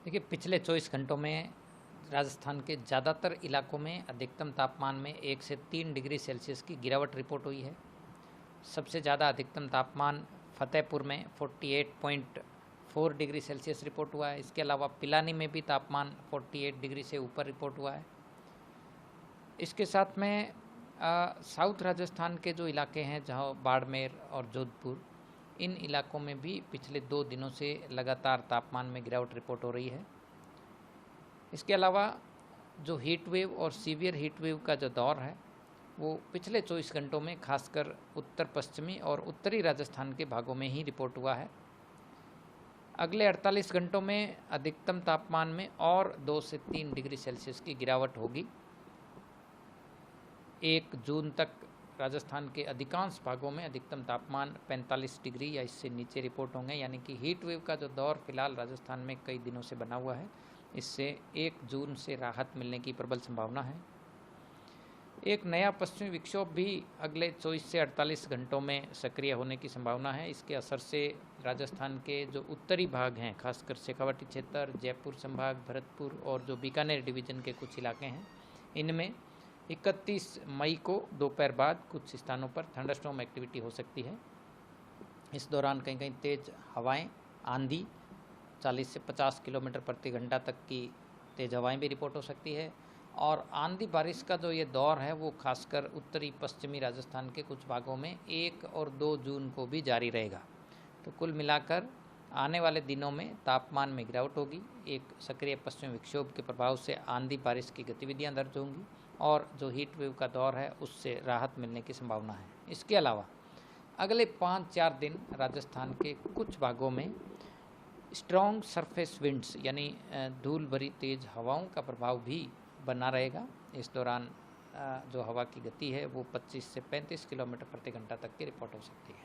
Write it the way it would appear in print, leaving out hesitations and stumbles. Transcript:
देखिए, पिछले 24 घंटों में राजस्थान के ज़्यादातर इलाकों में अधिकतम तापमान में 1 से 3 डिग्री सेल्सियस की गिरावट रिपोर्ट हुई है। सबसे ज़्यादा अधिकतम तापमान फतेहपुर में 48.4 डिग्री सेल्सियस रिपोर्ट हुआ है। इसके अलावा पिलानी में भी तापमान 48 डिग्री से ऊपर रिपोर्ट हुआ है। इसके साथ में साउथ राजस्थान के जो इलाके हैं, जहाँ बाड़मेर और जोधपुर, इन इलाकों में भी पिछले 2 दिनों से लगातार तापमान में गिरावट रिपोर्ट हो रही है। इसके अलावा जो हीट वेव और सीवियर हीट वेव का जो दौर है, वो पिछले 24 घंटों में खासकर उत्तर पश्चिमी और उत्तरी राजस्थान के भागों में ही रिपोर्ट हुआ है। अगले 48 घंटों में अधिकतम तापमान में और 2 से 3 डिग्री सेल्सियस की गिरावट होगी। 1 जून तक राजस्थान के अधिकांश भागों में अधिकतम तापमान 45 डिग्री या इससे नीचे रिपोर्ट होंगे, यानी कि हीट वेव का जो दौर फिलहाल राजस्थान में कई दिनों से बना हुआ है, इससे 1 जून से राहत मिलने की प्रबल संभावना है। एक नया पश्चिमी विक्षोभ भी अगले 24 से 48 घंटों में सक्रिय होने की संभावना है। इसके असर से राजस्थान के जो उत्तरी भाग हैं, खासकर शेखावाटी क्षेत्र, जयपुर संभाग, भरतपुर और जो बीकानेर डिवीज़न के कुछ इलाके हैं, इनमें 31 मई को दोपहर बाद कुछ स्थानों पर थंडरस्टॉर्म एक्टिविटी हो सकती है। इस दौरान कहीं कहीं तेज़ हवाएं, आंधी 40 से 50 किलोमीटर प्रति घंटा तक की तेज़ हवाएं भी रिपोर्ट हो सकती है। और आंधी बारिश का जो ये दौर है, वो खासकर उत्तरी पश्चिमी राजस्थान के कुछ भागों में 1 और 2 जून को भी जारी रहेगा। तो कुल मिलाकर आने वाले दिनों में तापमान में गिरावट होगी। एक सक्रिय पश्चिमी विक्षोभ के प्रभाव से आंधी बारिश की गतिविधियां दर्ज होंगी और जो हीट वेव का दौर है, उससे राहत मिलने की संभावना है। इसके अलावा अगले 5-4 दिन राजस्थान के कुछ भागों में स्ट्रॉन्ग सरफेस विंड्स यानी धूल भरी तेज़ हवाओं का प्रभाव भी बना रहेगा। इस दौरान जो हवा की गति है, वो 25 से 35 किलोमीटर प्रति घंटा तक की रिपोर्ट हो सकती है।